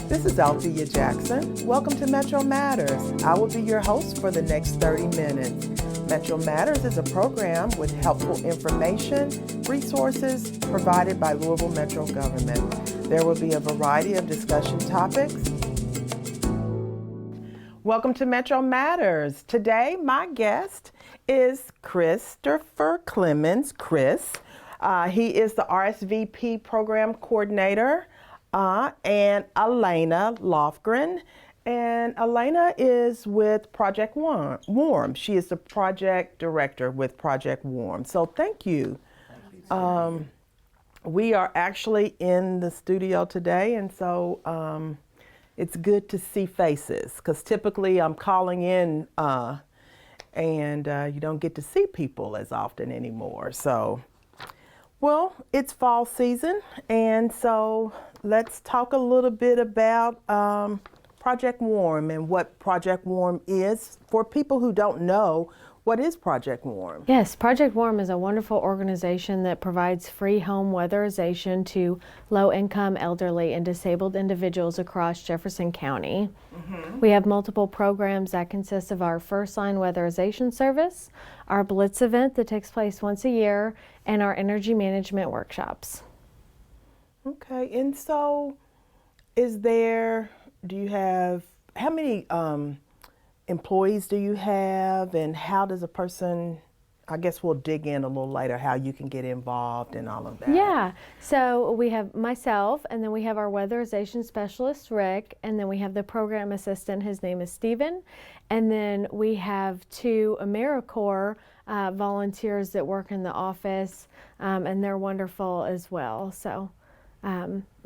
This is Althea Jackson. Welcome to Metro Matters. I will be your host for the next 30 minutes. Metro Matters is a program with helpful information, resources provided by Louisville Metro government. There will be a variety of discussion topics. Welcome to Metro Matters. Today, my guest is Christopher Clements. Chris. He is the RSVP program coordinator, and Alayna Lofgren. And Alayna is with Project Warm. She is the project director with Project Warm. So thank you. We are actually in the studio today, and so it's good to see faces, because typically I'm calling in and you don't get to see people as often anymore. So, well, it's fall season, and so let's talk a little bit about Project Warm and what Project Warm is. For people who don't know, what is Project Warm? Yes, Project Warm is a wonderful organization that provides free home weatherization to low-income, elderly, and disabled individuals across Jefferson County. Mm-hmm. We have multiple programs that consist of our First Line Weatherization Service, our Blitz event that takes place once a year, and our energy management workshops. Okay, and so do you have, how many employees do you have, and how does a person, I guess we'll dig in a little later, how you can get involved and all of that. Yeah, so we have myself, and then we have our weatherization specialist, Rick, and then we have the program assistant, his name is Steven, and then we have two AmeriCorps volunteers that work in the office, and they're wonderful as well. So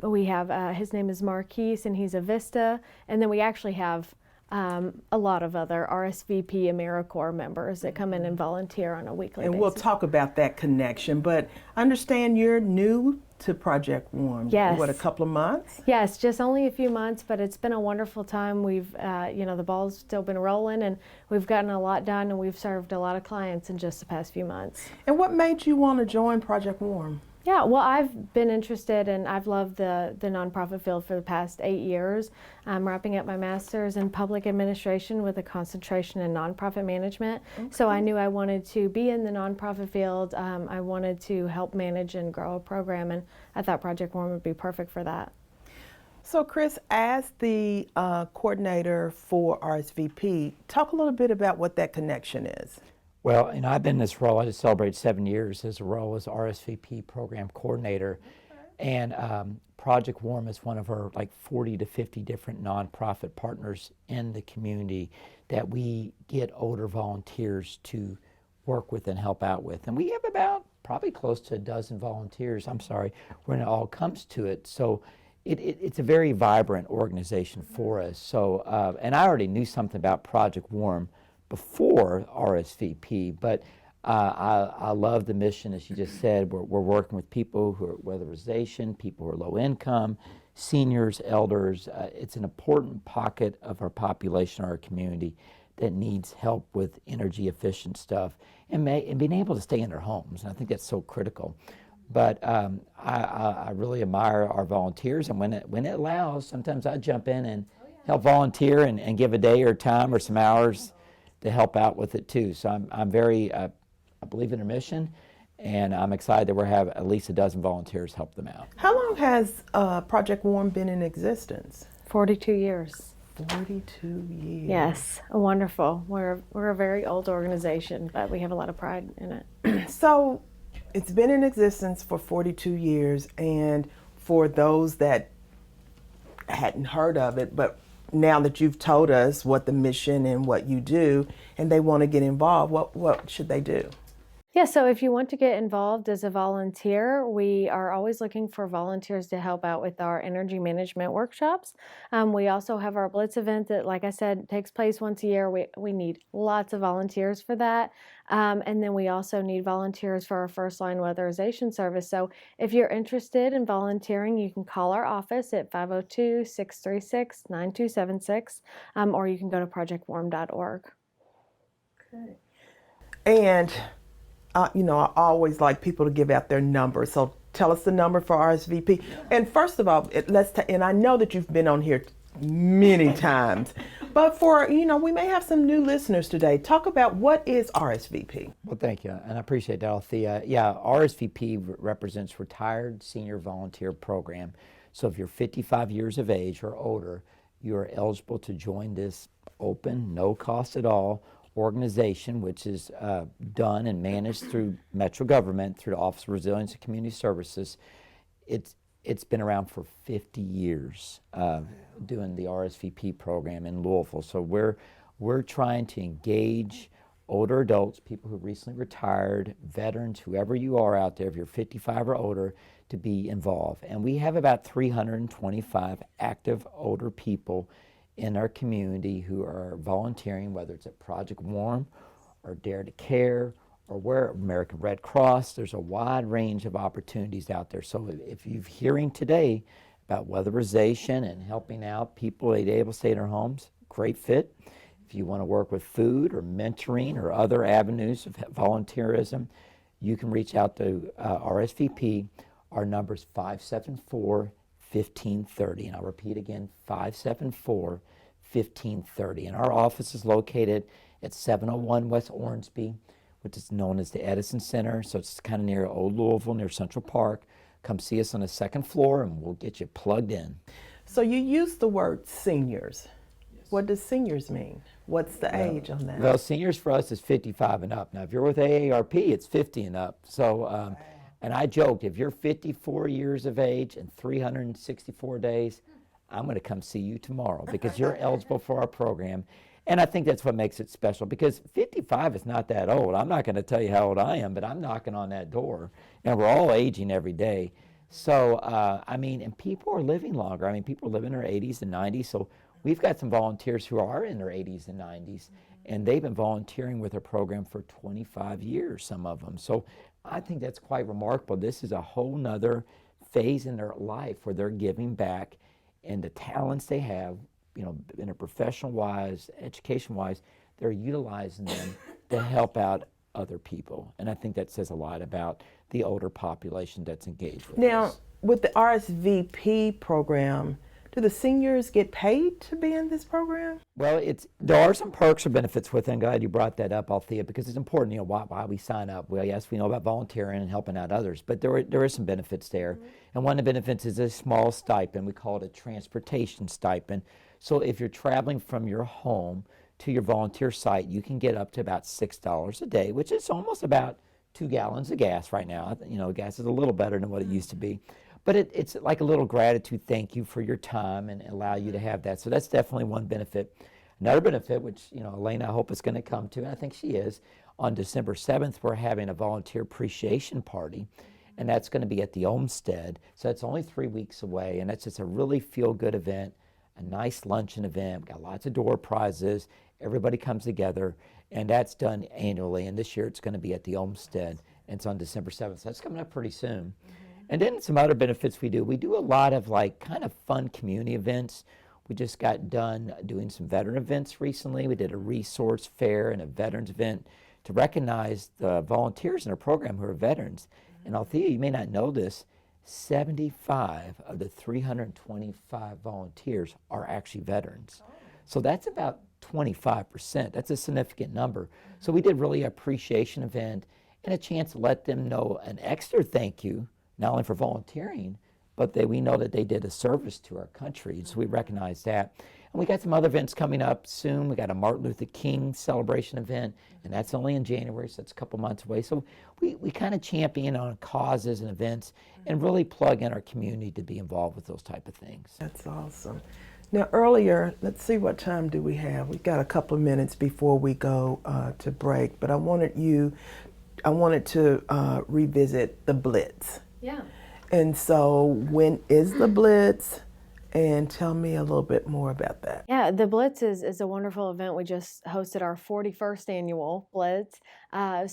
we have, his name is Marquise, and he's a Vista, and then we actually have a lot of other RSVP AmeriCorps members that come in and volunteer on a weekly basis. And we'll talk about that connection, but I understand you're new to Project Warm. Yes. What, a couple of months? Yes, just only a few months, but it's been a wonderful time. We've, the ball's still been rolling, and we've gotten a lot done, and we've served a lot of clients in just the past few months. And what made you want to join Project Warm? Yeah, well, I've been interested, and I've loved the nonprofit field for the past 8 years. I'm wrapping up my master's in public administration with a concentration in nonprofit management. Okay. So I knew I wanted to be in the nonprofit field. I wanted to help manage and grow a program, and I thought Project Warm would be perfect for that. So Chris, as the coordinator for RSVP, talk a little bit about what that connection is. Well, and I've been in this role, I just celebrated 7 years as a role as RSVP program coordinator. Okay. And Project Warm is one of our 40 to 50 different nonprofit partners in the community that we get older volunteers to work with and help out with. And we have about probably close to a dozen volunteers, when it all comes to it. So it's a very vibrant organization for us. So, and I already knew something about Project Warm before RSVP, but I love the mission, as you just said. We're working with people who are weatherization, people who are low income, seniors, elders. It's an important pocket of our population, our community, that needs help with energy efficient stuff and being able to stay in their homes. And I think that's so critical. But I really admire our volunteers, and when it allows, sometimes I jump in and help volunteer and give a day or time or some hours to help out with it too. So I'm very, I believe in their mission, and I'm excited that we're have at least a dozen volunteers help them out. How long has Project Warm been in existence? 42 years. 42 years. Yes, wonderful. We're a very old organization, but we have a lot of pride in it. So it's been in existence for 42 years, and for those that hadn't heard of it, but now that you've told us what the mission and what you do, and they want to get involved, what should they do? Yeah, so if you want to get involved as a volunteer, we are always looking for volunteers to help out with our energy management workshops. We also have our Blitz event that, like I said, takes place once a year. We need lots of volunteers for that. And then we also need volunteers for our First Line Weatherization Service. So if you're interested in volunteering, you can call our office at 502-636-9276, or you can go to projectwarm.org. Okay. And I always like people to give out their number. So tell us the number for RSVP. And first of all, and I know that you've been on here many times, but for, we may have some new listeners today. Talk about what is RSVP. Well, thank you, and I appreciate that, Althea. Yeah, RSVP represents Retired Senior Volunteer Program. So if you're 55 years of age or older, you are eligible to join this open, no cost at all organization, which is done and managed through Metro government, through the Office of Resilience and Community Services. It's been around for 50 years doing the RSVP program in Louisville. So we're trying to engage older adults, people who recently retired, veterans, whoever you are out there, if you're 55 or older, to be involved. And we have about 325 active older people in our community who are volunteering, whether it's at Project Warm or Dare to Care or where American Red Cross. There's a wide range of opportunities out there. So if you're hearing today about weatherization and helping out people able to stay in their homes, great fit. If you want to work with food or mentoring or other avenues of volunteerism, you can reach out to RSVP. Our number is 574-1530. And I'll repeat again, 574-1530. And our office is located at 701 West Ormsby, which is known as the Edison Center. So it's kind of near Old Louisville, near Central Park. Come see us on the second floor and we'll get you plugged in. So you use the word seniors. Yes. What does seniors mean? What's the age on that? Well, seniors for us is 55 and up. Now, if you're with AARP, it's 50 and up. So, and I joked, if you're 54 years of age and 364 days, I'm going to come see you tomorrow because you're eligible for our program. And I think that's what makes it special, because 55 is not that old. I'm not going to tell you how old I am, but I'm knocking on that door. And we're all aging every day. So, and people are living longer. People live in their 80s and 90s. So we've got some volunteers who are in their 80s and 90s, and they've been volunteering with our program for 25 years, some of them. So I think that's quite remarkable. This is a whole nother phase in their life where they're giving back, and the talents they have, in a professional-wise, education-wise, they're utilizing them to help out other people. And I think that says a lot about the older population that's engaged with Now, us. with the RSVP program, do the seniors get paid to be in this program? Well, there are some perks or benefits with it. I'm glad you brought that up, Althea, because it's important, why we sign up. Well, yes, we know about volunteering and helping out others, but there is some benefits there. Mm-hmm. And one of the benefits is a small stipend. We call it a transportation stipend. So if you're traveling from your home to your volunteer site, you can get up to about $6 a day, which is almost about 2 gallons of gas right now. Gas is a little better than what it used to be. But it's like a little gratitude, thank you for your time, and allow you to have that. So that's definitely one benefit. Another benefit, which Alayna, I hope is going to come to, and I think she is, on December 7th, we're having a volunteer appreciation party, and that's going to be at the Olmsted. So it's only 3 weeks away, and it's just a really feel-good event, a nice luncheon event. We've got lots of door prizes. Everybody comes together, and that's done annually. And this year it's going to be at the Olmsted, and it's on December 7th. So that's coming up pretty soon. And then some other benefits we do. We do a lot of kind of fun community events. We just got done doing some veteran events recently. We did a resource fair and a veterans event to recognize the volunteers in our program who are veterans. And Althea, you may not know this, 75 of the 325 volunteers are actually veterans. So that's about 25%. That's a significant number. So we did really an appreciation event and a chance to let them know an extra thank you, not only for volunteering, but we know that they did a service to our country. So we recognize that. And we got some other events coming up soon. We got a Martin Luther King celebration event, and that's only in January, so it's a couple months away. So we kind of champion on causes and events and really plug in our community to be involved with those type of things. That's awesome. Now earlier, let's see, what time do we have? We've got a couple of minutes before we go to break, but I wanted to revisit the Blitz. Yeah. And so when is the Blitz? And tell me a little bit more about that. Yeah, the Blitz is a wonderful event. We just hosted our 41st annual Blitz.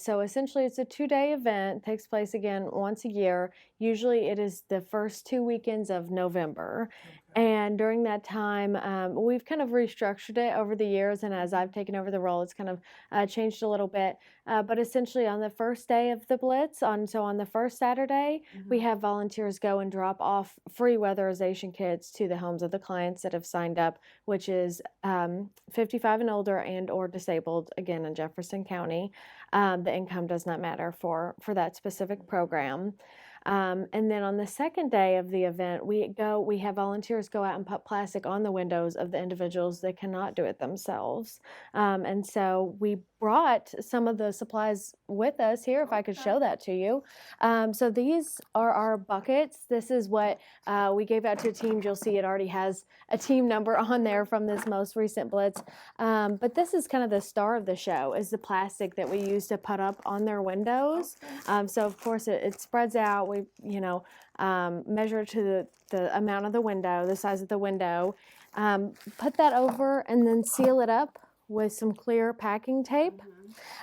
So essentially it's a 2-day event, takes place again once a year. Usually it is the first 2 weekends of November. And during that time, we've kind of restructured it over the years, and as I've taken over the role, it's kind of changed a little bit. But essentially, on the first day of the Blitz, on the first Saturday, we have volunteers go and drop off free weatherization kits to the homes of the clients that have signed up, which is 55 and older and or disabled, again, in Jefferson County. The income does not matter for that specific program. And then on the second day of the event, we have volunteers go out and put plastic on the windows of the individuals that cannot do it themselves. And so we brought some of the supplies with us here, if I could show that to you. So these are our buckets. This is what we gave out to a team. You'll see it already has a team number on there from this most recent Blitz. But this is kind of the star of the show, is the plastic that we use to put up on their windows. So of course it spreads out. We, measure to the amount of the window, the size of the window, put that over and then seal it up with some clear packing tape.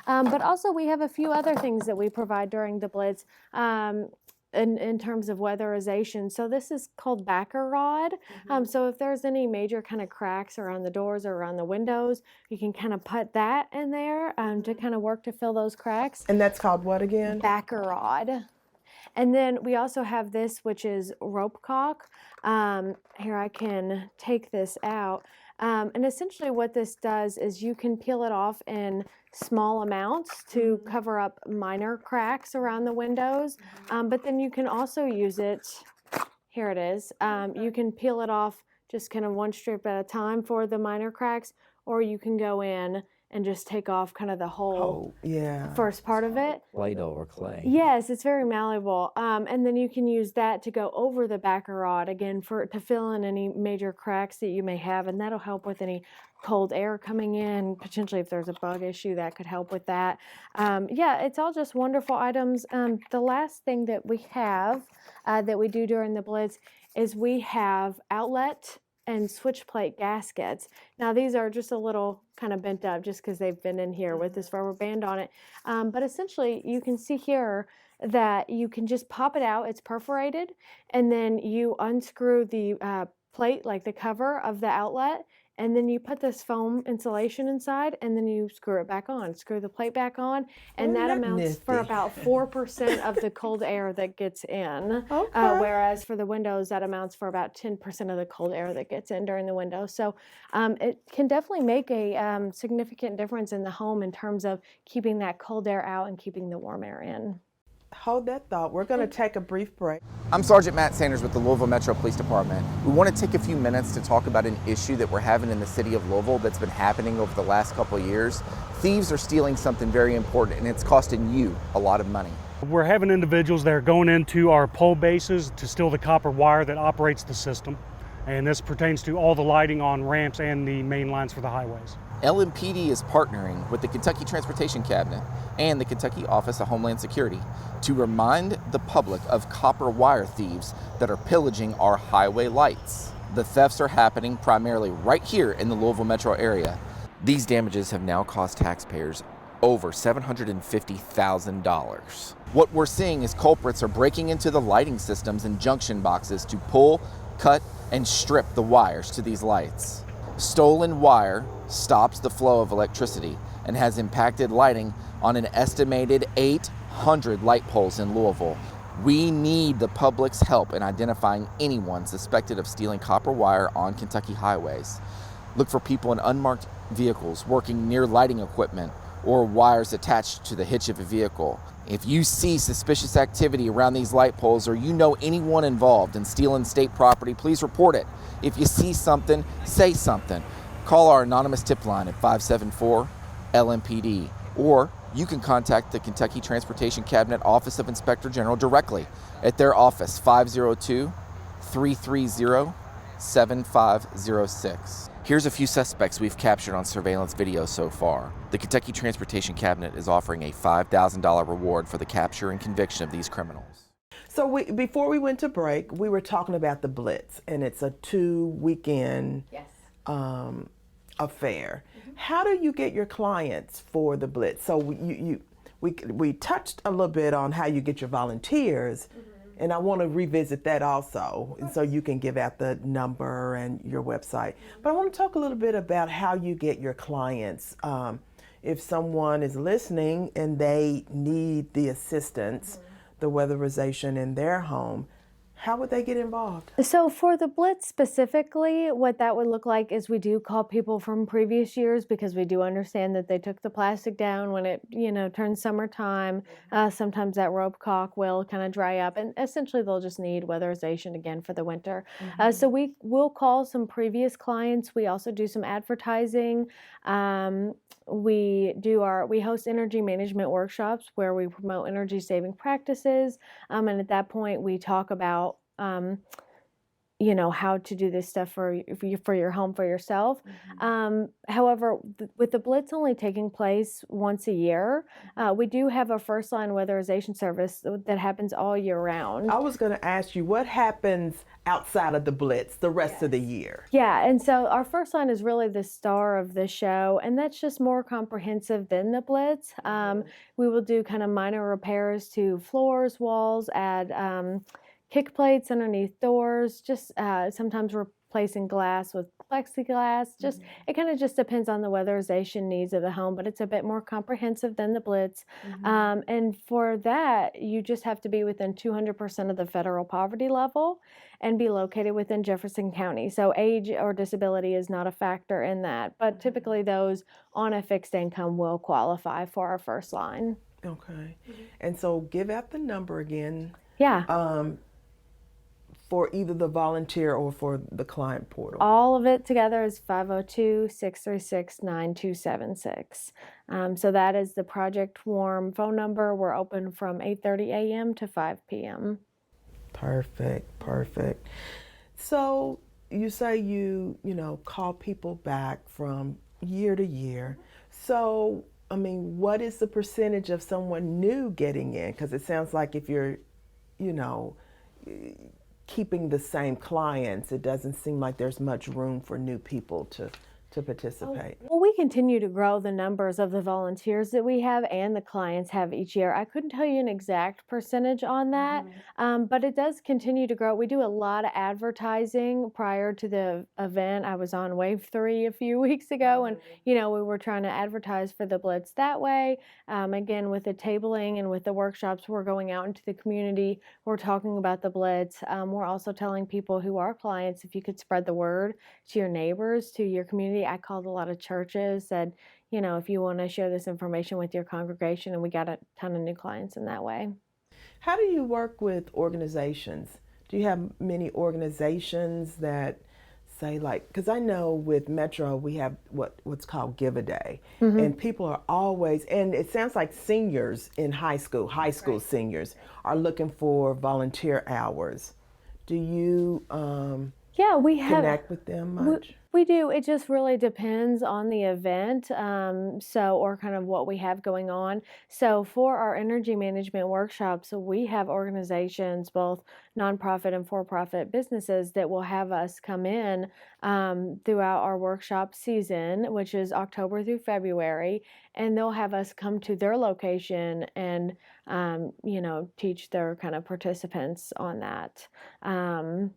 But also we have a few other things that we provide during the Blitz in terms of weatherization. So this is called backer rod. So if there's any major kind of cracks around the doors or around the windows, you can kind of put that in there to kind of work to fill those cracks. And that's called what again? Backer rod. And then we also have this, which is rope caulk. Here, I can take this out. And essentially what this does is you can peel it off in small amounts to cover up minor cracks around the windows. But then you can also use it, here it is, you can peel it off just kind of one strip at a time for the minor cracks, or you can go in and just take off kind of the whole first part of it. Play-Doh or clay. Yes, it's very malleable. And then you can use that to go over the backer rod again to fill in any major cracks that you may have, and that'll help with any cold air coming in. Potentially if there's a bug issue, that could help with that. It's all just wonderful items. The last thing that we have that we do during the Blitz is we have outlet and switch plate gaskets. Now these are just a little kind of bent up just because they've been in here with this rubber band on it. But essentially you can see here that you can just pop it out, it's perforated, and then you unscrew the plate, like the cover of the outlet, and then you put this foam insulation inside, and then you screw it back on, screw the plate back on, and that amounts for about 4% of the cold air that gets in. Whereas for the windows, that amounts for about 10% of the cold air that gets in during the window. So it can definitely make a significant difference in the home in terms of keeping that cold air out and keeping the warm air in. Hold that thought. We're going to take a brief break. I'm Sergeant Matt Sanders with the Louisville Metro Police Department. We want to take a few minutes to talk about an issue that we're having in the city of Louisville that's been happening over the last couple of years. Thieves are stealing something very important, and it's costing you a lot of money. We're having individuals that are going into our pole bases to steal the copper wire that operates the system. And this pertains to all the lighting on ramps and the main lines for the highways. LMPD is partnering with the Kentucky Transportation Cabinet and the Kentucky Office of Homeland Security to remind the public of copper wire thieves that are pillaging our highway lights. The thefts are happening primarily right here in the Louisville metro area. These damages have now cost taxpayers over $750,000. What we're seeing is culprits are breaking into the lighting systems and junction boxes to pull, cut, and strip the wires to these lights. Stolen wire stops the flow of electricity and has impacted lighting on an estimated 800 light poles in Louisville. We need the public's help in identifying anyone suspected of stealing copper wire on Kentucky highways. Look for people in unmarked vehicles working near lighting equipment or wires attached to the hitch of a vehicle. If you see suspicious activity around these light poles or you know anyone involved in stealing state property, please report it. If you see something, say something. Call our anonymous tip line at 574-LMPD, or you can contact the Kentucky Transportation Cabinet Office of Inspector General directly at their office, 502-330-7506. Here's a few suspects we've captured on surveillance video so far. The Kentucky Transportation Cabinet is offering a $5,000 reward for the capture and conviction of these criminals. So before we went to break, we were talking about the Blitz, and it's a 2-weekend affair. How do you get your clients for the Blitz? So we touched a little bit on how you get your volunteers, And I want to revisit that also, and so you can give out the number and your website. But I want to talk a little bit about how you get your clients. If someone is listening and they need the assistance, the weatherization in their home, how would they get involved? So for the Blitz specifically, what that would look like is we do call people from previous years because we do understand that they took the plastic down when it, turns summertime. Sometimes that rope caulk will kind of dry up, and essentially they'll just need weatherization again for the winter. So we will call some previous clients. We also do some advertising. We host energy management workshops where we promote energy saving practices, and at that point we talk about how to do this stuff for your home, for yourself. However, with the Blitz only taking place once a year, we do have a first line weatherization service that happens all year round. I was going to ask you, what happens outside of the Blitz the rest of the year? Yeah, and so our first line is really the star of the show, and that's just more comprehensive than the Blitz. We will do kind of minor repairs to floors, walls, add kick plates underneath doors, just sometimes replacing glass with plexiglass. It kind of just depends on the weatherization needs of the home, but it's a bit more comprehensive than the Blitz. And for that, you just have to be within 200% of the federal poverty level and be located within Jefferson County. So age or disability is not a factor in that, but typically those on a fixed income will qualify for our first line. Okay. And so give out the number again. Yeah. For either the volunteer or for the client portal. All of it together is 502-636-9276. So that is the Project Warm phone number. We're open from 8:30 a.m. to 5 p.m. Perfect. So you say you call people back from year to year. So, what is the percentage of someone new getting in? Because it sounds like if you're, keeping the same clients, it doesn't seem like there's much room for new people to participate. Well, we continue to grow the numbers of the volunteers that we have and the clients have each year. I couldn't tell you an exact percentage on that, but it does continue to grow. We do a lot of advertising prior to the event. I was on Wave 3 a few weeks ago, and we were trying to advertise for the Blitz that way. Again, with the tabling and with the workshops, we're going out into the community. We're talking about the Blitz. We're also telling people who are clients, if you could spread the word to your neighbors, to your community. I called a lot of churches, said, if you want to share this information with your congregation, and we got a ton of new clients in that way. How do you work with organizations? Do you have many organizations that say, because I know with Metro we have what's called Give a Day, and people are always, and it sounds like seniors in high school seniors are looking for volunteer hours. Do you we connect with them much? We do. It just really depends on the event, or kind of what we have going on. So for our energy management workshops, we have organizations, both nonprofit and for-profit businesses, that will have us come in throughout our workshop season, which is October through February, and they'll have us come to their location and teach their kind of participants on that. I'm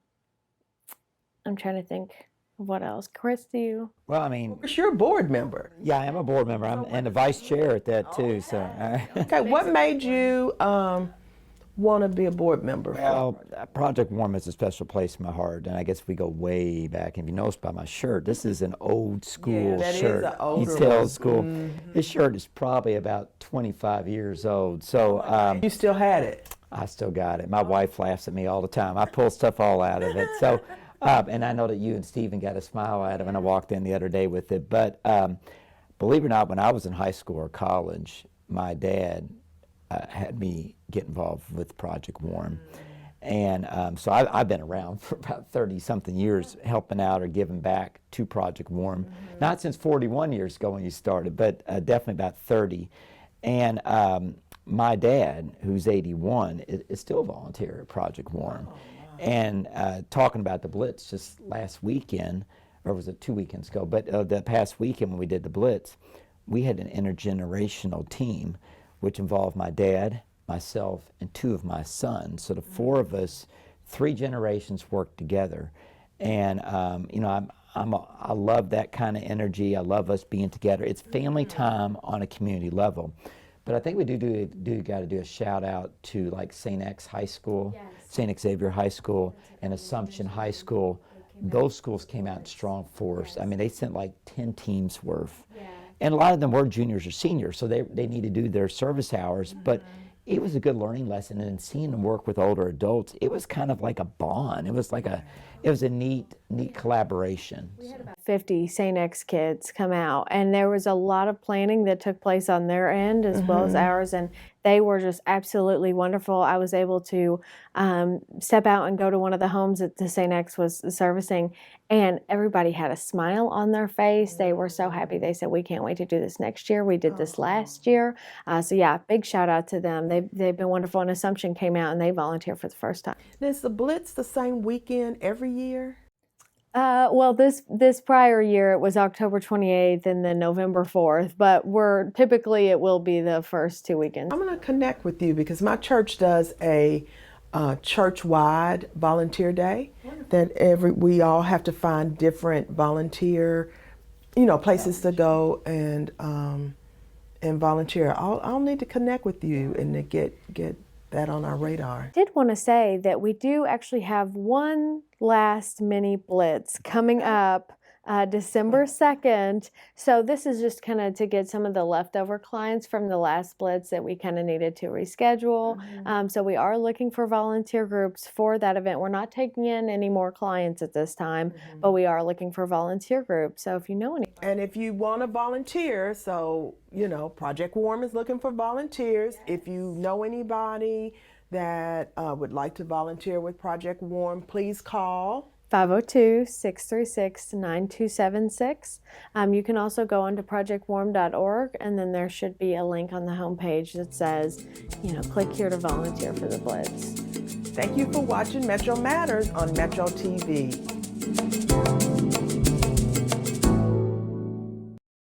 trying to think. What else? Chris, do you? Well, You're a board member. Yeah, I am a board member. I'm and the vice chair at that too. So. Okay, what made you want to be a board member? Well, Project Warm is a special place in my heart, and I guess we go way back. If you notice by my shirt, this is an old school that shirt. is an older It's one. old school. This shirt is probably about 25 years old. So You still had it. I still got it. My wife laughs at me all the time. I pull stuff all out of it. So. And I know that you and Stephen got a smile out of it when I walked in the other day with it. But believe it or not, when I was in high school or college, my dad had me get involved with Project Warm. And so I've been around for about 30-something years helping out or giving back to Project Warm. Not since 41 years ago when you started, but definitely about 30. And my dad, who's 81, is still a volunteer at Project Warm. And talking about the Blitz just last weekend, or was it 2 weekends ago, but the past weekend when we did the Blitz, we had an intergenerational team, which involved my dad, myself, and 2 of my sons. So the 4 of us, 3 generations worked together. And you know, I love that kind of energy. I love us being together. It's family time on a community level. But I think we got to do a shout out to like St. X High School, St. Xavier High School, and Assumption High School. Those schools came out in strong force. I mean, they sent like 10 teams worth. And a lot of them were juniors or seniors, so they need to do their service hours. But it was a good learning lesson, and seeing them work with older adults, it was kind of like a bond. It was a neat collaboration. We had about 50 St. X kids come out, and there was a lot of planning that took place on their end as well as ours, and they were just absolutely wonderful. I was able to step out and go to one of the homes that the St. X was servicing, and everybody had a smile on their face. They were so happy. They said, "We can't wait to do this next year. We did this last year." So yeah, big shout out to them. They've been wonderful. And Assumption came out and they volunteered for the first time. Is the Blitz the same weekend every year? Well, this prior year it was October 28th and then November 4th, but typically it will be the first 2 weekends. I'm going to connect with you because my church does a church-wide volunteer day. That we all have to find different volunteer, places to go and volunteer. I'll need to connect with you and to get that on our radar. I did want to say that we do actually have one last mini blitz coming up December 2nd. So this is just kind of to get some of the leftover clients from the last blitz that we kind of needed to reschedule. So we are looking for volunteer groups for that event. We're not taking in any more clients at this time, but we are looking for volunteer groups. So if you know any. And if you want to volunteer, so, Project Warm is looking for volunteers. If you know anybody that would like to volunteer with Project Warm, please call 502-636-9276. You can also go onto projectwarm.org, and then there should be a link on the homepage that says, click here to volunteer for the Blitz. Thank you for watching Metro Matters on Metro TV.